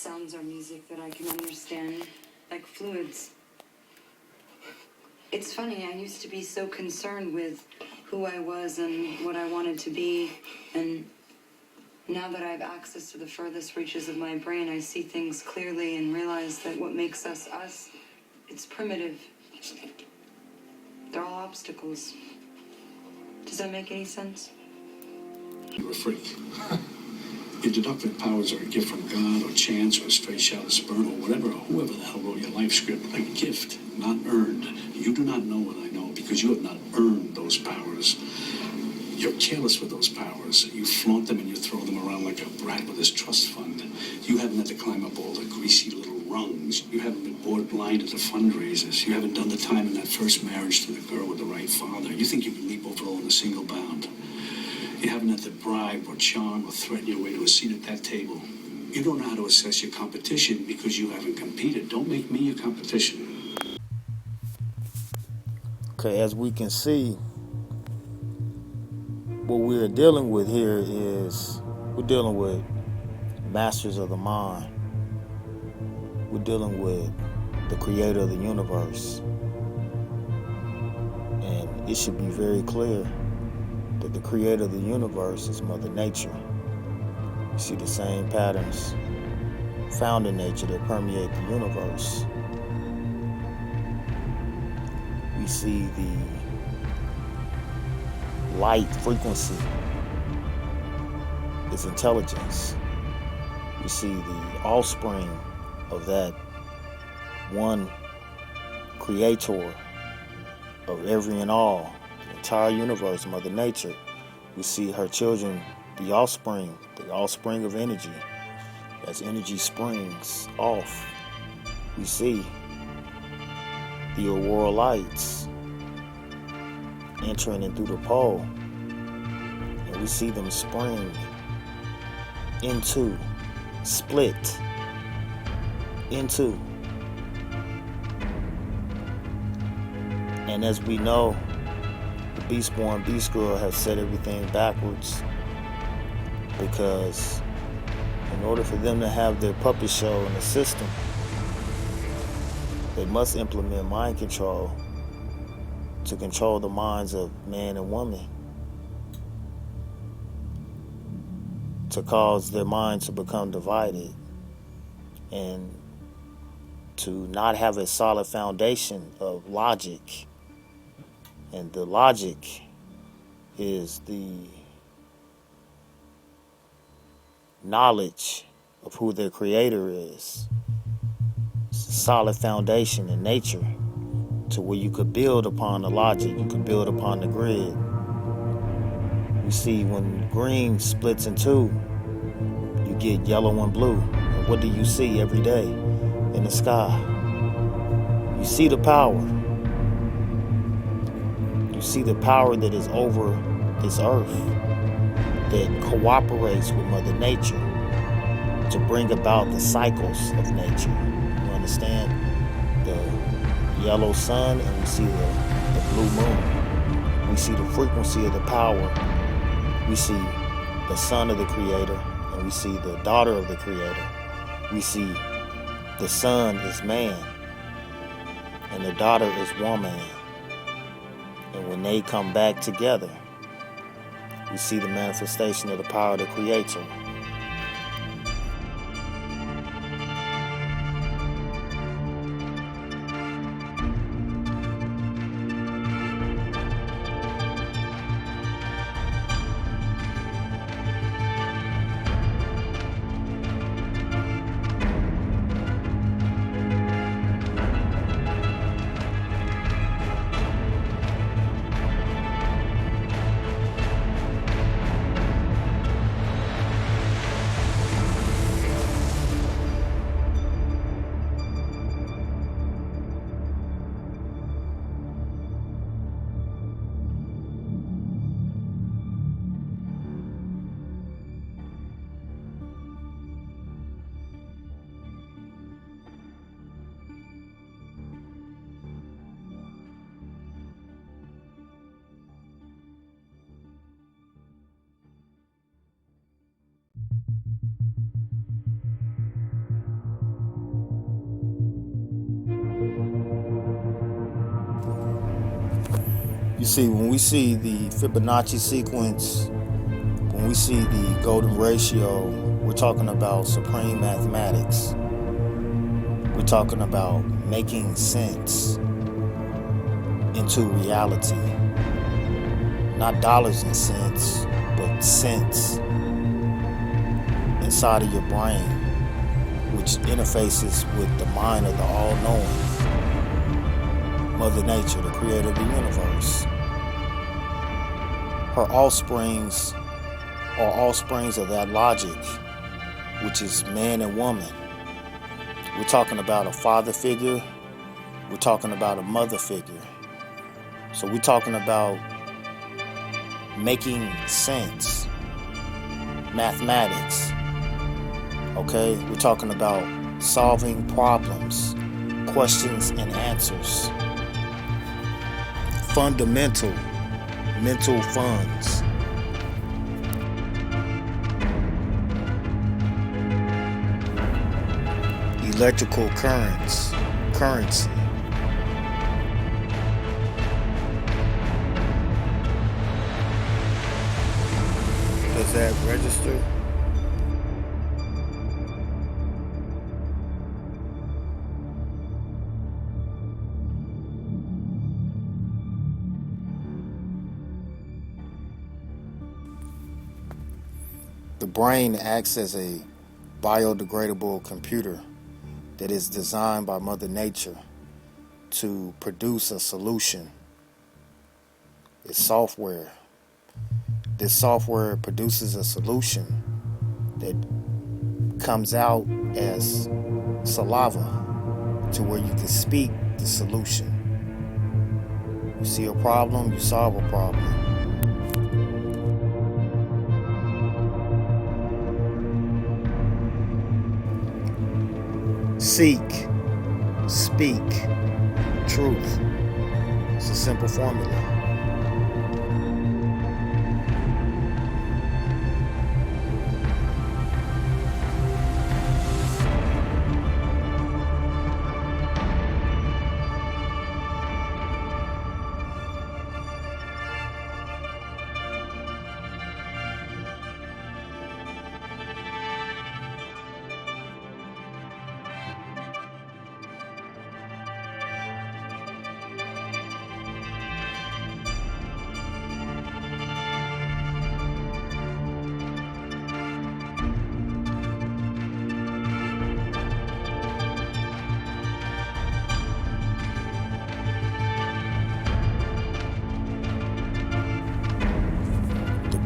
sounds are music that I can understand, like fluids. It's funny, I used to be so concerned with who I was and what I wanted to be, and now that I have access to the furthest reaches of my brain, I see things clearly and realize that what makes us us, it's primitive. They're all obstacles. Does that make any sense? You're a freak. Your deductive powers are a gift from God or chance or a stray shot of sperm or whatever, or whoever the hell wrote your life script. A gift, not earned. You do not know what I know because you have not earned those powers. You're careless with those powers. You flaunt them and you throw them around like a brat with his trust fund. You haven't had to climb up all the greasy little rungs. You haven't been bored blind at the fundraisers. You haven't done the time in that first marriage to the girl with the right father. You think you can leap over all in a single bound. You haven't had to bribe or charm or threaten your way to a seat at that table. You don't know how to assess your competition because you haven't competed. Don't make me your competition. Okay, as we can see, what we're dealing with here is we're dealing with masters of the mind. We're dealing with the creator of the universe. And it should be very clear that the creator of the universe is Mother Nature. You see the same patterns found in nature that permeate the universe. We see the light frequency is intelligence. We see the offspring of that one creator of every and all, the entire universe, Mother Nature. We see her children, the offspring of energy. As energy springs off, we see the aurora lights entering in through the pole, and we see them spring into, split into. And as we know, the Beast-born Beast Girl has set everything backwards, because in order for them to have their puppet show in the system, they must implement mind control to control the minds of man and woman, to cause their minds to become divided and to not have a solid foundation of logic. And the logic is the knowledge of who their creator is. It's a solid foundation in nature to where you could build upon the logic, you could build upon the grid. We see when green splits in two, you get yellow and blue. And what do you see every day in the sky? You see the power. You see the power that is over this earth, that cooperates with Mother Nature to bring about the cycles of nature. You understand? The yellow sun, and we see the blue moon. We see the frequency of the power. We see the son of the creator, and we see the daughter of the creator. We see the son is man, and the daughter is woman. And when they come back together, we see the manifestation of the power of the creator. You see, when we see the Fibonacci sequence, when we see the golden ratio, we're talking about supreme mathematics. We're talking about making sense into reality. Not dollars and cents, but sense inside of your brain, which interfaces with the mind of the all-knowing Mother Nature, the creator of the universe. Her offsprings are offsprings of that logic, which is man and woman. We're talking about a father figure. We're talking about a mother figure. So we're talking about making sense, mathematics. Okay, we're talking about solving problems, questions and answers. Fundamental mental funds. Electrical currents, currency. Does that register? The brain acts as a biodegradable computer that is designed by Mother Nature to produce a solution. It's software. This software produces a solution that comes out as saliva to where you can speak the solution. You see a problem, you solve a problem. Seek, speak, truth. It's a simple formula.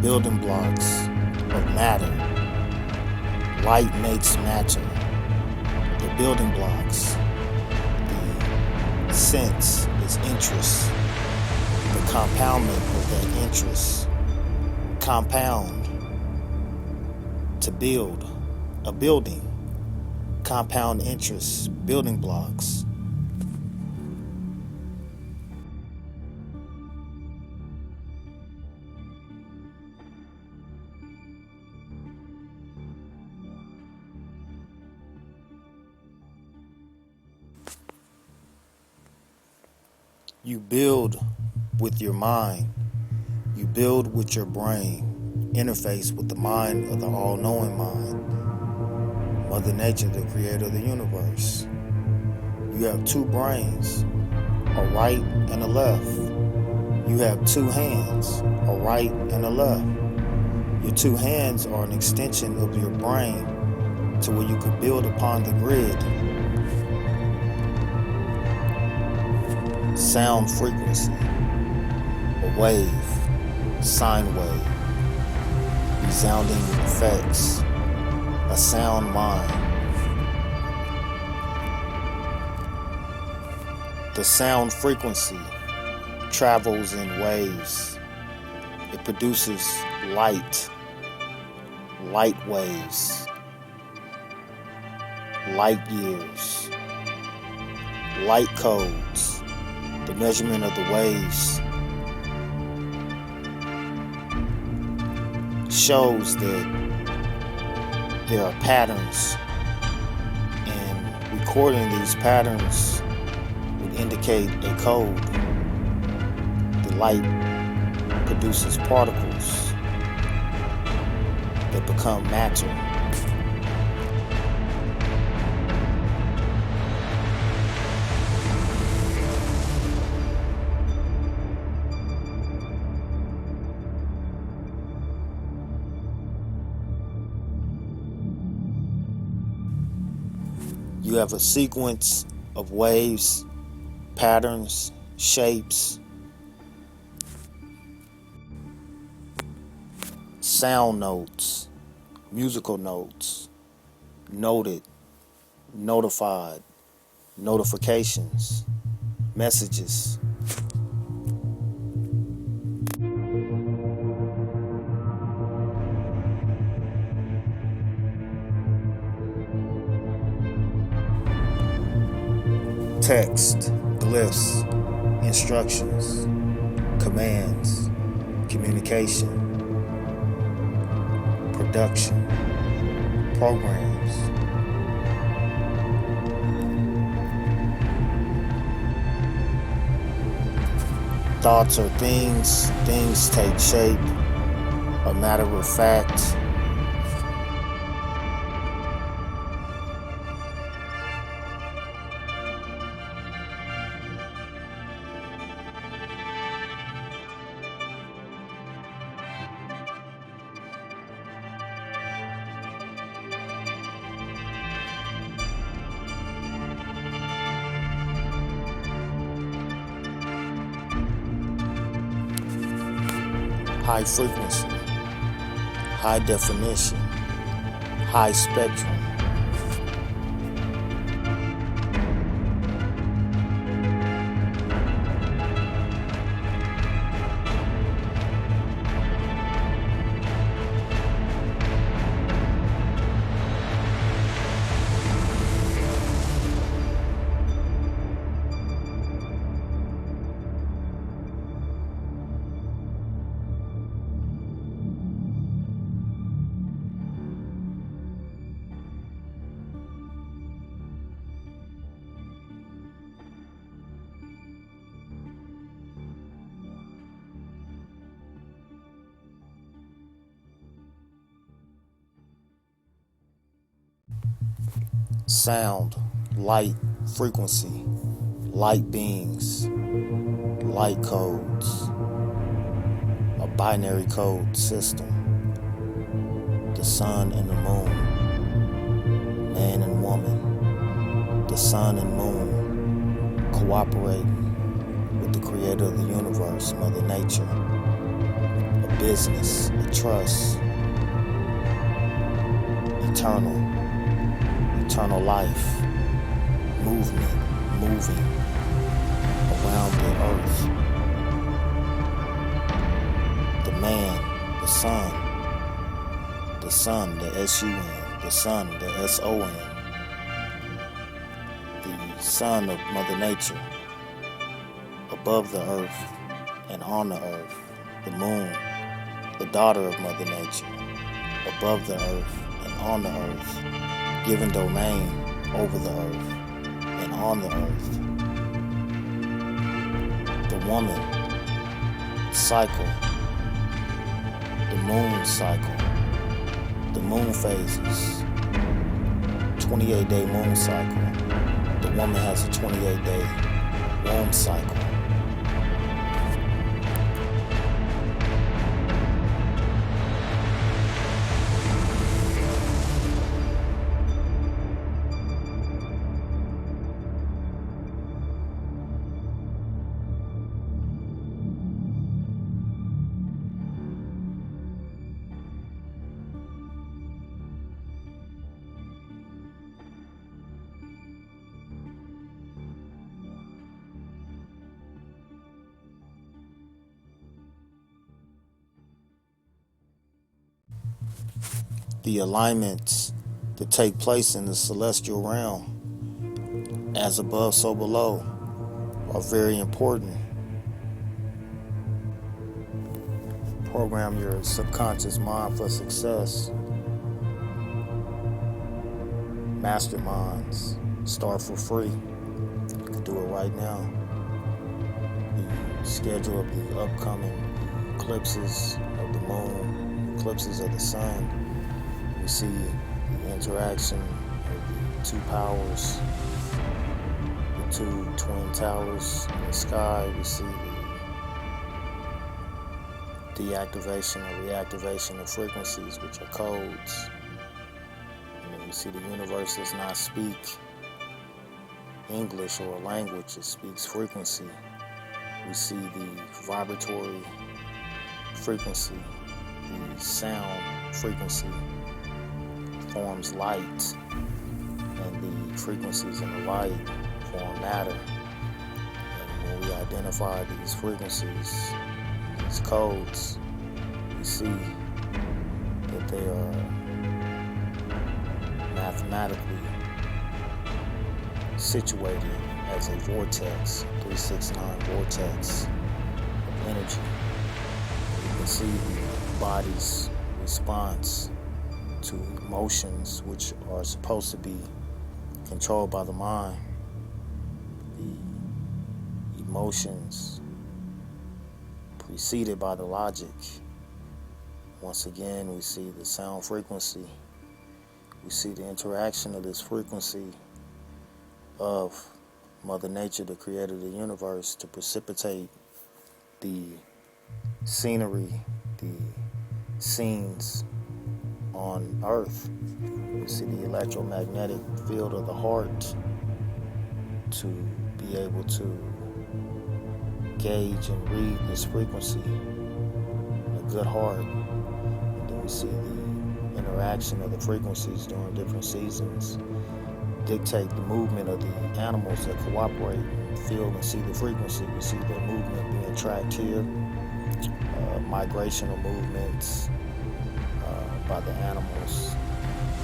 Building blocks of matter. Light makes matter. The building blocks. The sense is interest. The compoundment of that interest. Compound. To build a building. Compound interest. Building blocks. You build with your mind. You build with your brain. Interface with the mind of the all-knowing mind. Mother Nature, the creator of the universe. You have two brains, a right and a left. You have two hands, a right and a left. Your two hands are an extension of your brain to where you could build upon the grid. Sound frequency, a wave, sine wave, resounding effects, a sound mind. The sound frequency travels in waves. It produces light waves, light years, light codes. The measurement of the waves shows that there are patterns, and recording these patterns would indicate a code. The light produces particles that become matter. You have a sequence of waves, patterns, shapes, sound notes, musical notes, noted, notified, notifications, messages. Text, glyphs, instructions, commands, communication, production, programs. Thoughts are things, things take shape, a matter of fact. High frequency, high definition, high spectrum. Sound, light, frequency, light beings, light codes, a binary code system, the sun and the moon, man and woman, the sun and moon cooperating with the creator of the universe, Mother Nature, a business, a trust, eternal life, movement, moving around the earth. The man, the sun, the S-U-N, the sun, the S-O-N, the son of Mother Nature, above the earth and on the earth. The moon, the daughter of Mother Nature, above the earth and on the earth, given domain over the earth and on the earth. The woman cycle, the moon cycle, the moon phases, 28-day moon cycle. The woman has a 28-day womb cycle. The alignments that take place in the celestial realm, as above, so below, are very important. Program your subconscious mind for success. Masterminds start for free. You can do it right now. the schedule of the upcoming eclipses of the moon, eclipses of the sun. We see the interaction of the two powers, the two twin towers in the sky. We see the deactivation or reactivation of frequencies, which are codes. And we see the universe does not speak English or a language, it speaks frequency. We see the vibratory frequency, the sound frequency forms light, and the frequencies in the light form matter. And when we identify these frequencies, these codes, we see that they are mathematically situated as a vortex, 369 vortex of energy. You can see the body's response to emotions, which are supposed to be controlled by the mind. The emotions preceded by the logic. Once again, we see the sound frequency. We see the interaction of this frequency of Mother Nature, the creator of the universe, to precipitate the scenery, the scenes on Earth. We see the electromagnetic field of the heart to be able to gauge and read this frequency. A good heart. And then we see the interaction of the frequencies during different seasons dictate the movement of the animals that cooperate and feel and see the frequency. We see their movement being tracked here, migrational movements by the animals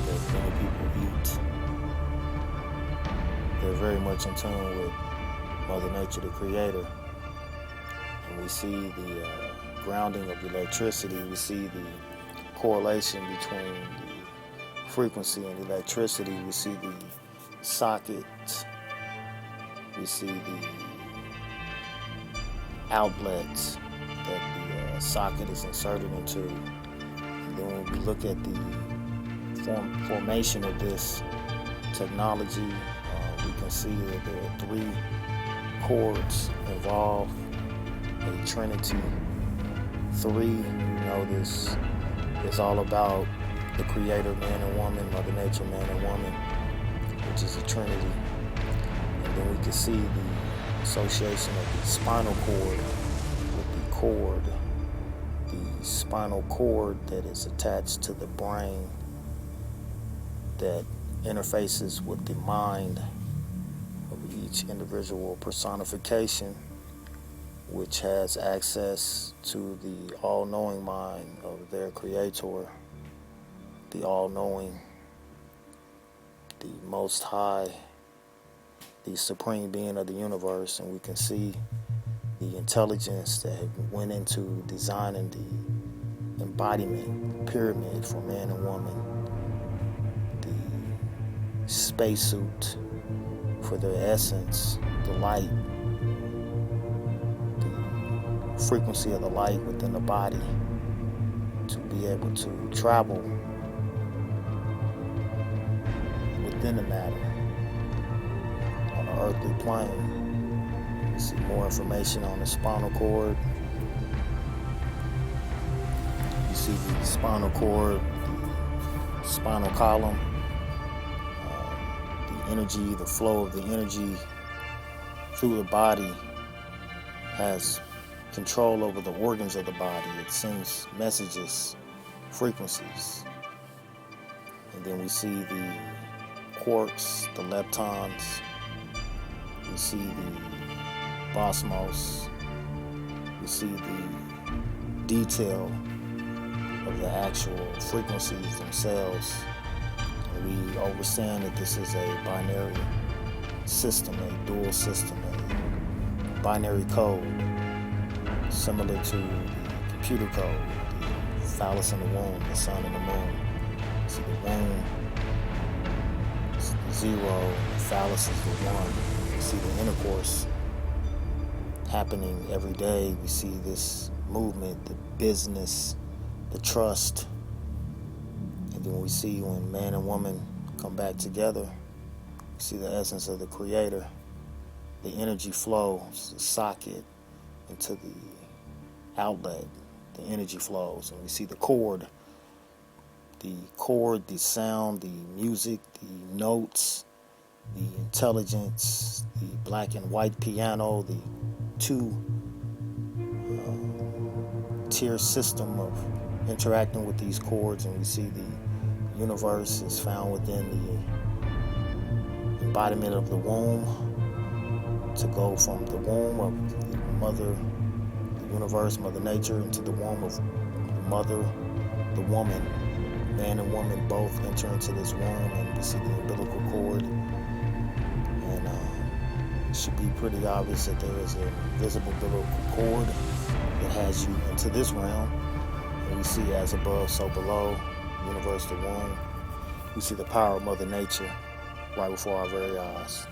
that many people eat. They're very much in tune with Mother Nature, the creator. And we see the grounding of electricity. We see the correlation between the frequency and electricity. We see the socket. We see the outlet that the socket is inserted into. And then when we look at the formation of this technology, we can see that there are 3 chords involved, a trinity. 3, you know, this is all about the creator, man and woman, Mother Nature, man and woman, which is a trinity. And then we can see the association of the spinal cord with the cord, the spinal cord that is attached to the brain that interfaces with the mind of each individual personification, which has access to the all-knowing mind of their creator, the all-knowing, the most high, the supreme being of the universe. And we can see the intelligence that went into designing the embodiment, the pyramid for man and woman, the spacesuit for their essence, the light, the frequency of the light within the body to be able to travel within the matter on the earthly plane. You see more information on the spinal cord. You see the spinal cord, the spinal column, the energy, the flow of the energy through the body has control over the organs of the body. It sends messages, frequencies. And then we see the quarks, the leptons. We see the cosmos. We see the detail of the actual frequencies themselves. And we understand that this is a binary system, a dual system, a binary code, similar to the computer code, the phallus in the womb, the sun and the moon. See, the womb is the 0, the phallus is the 1. You see the intercourse happening every day. We see this movement, the business, the trust. And then we see when man and woman come back together, we see the essence of the Creator. The energy flows, the socket into the outlet. The energy flows, and we see the chord, the sound, the music, the notes, the intelligence, the black and white piano, the two-tier system of interacting with these chords, and we see the universe is found within the embodiment of the womb, to go from the womb of the mother, the universe, Mother Nature, into the womb of the mother, the woman. Man and woman both enter into this womb, and we see the umbilical cord. And it should be pretty obvious that there is an invisible umbilical cord that has you into this realm. And we see as above, so below, universe, the womb. We see the power of Mother Nature right before our very eyes.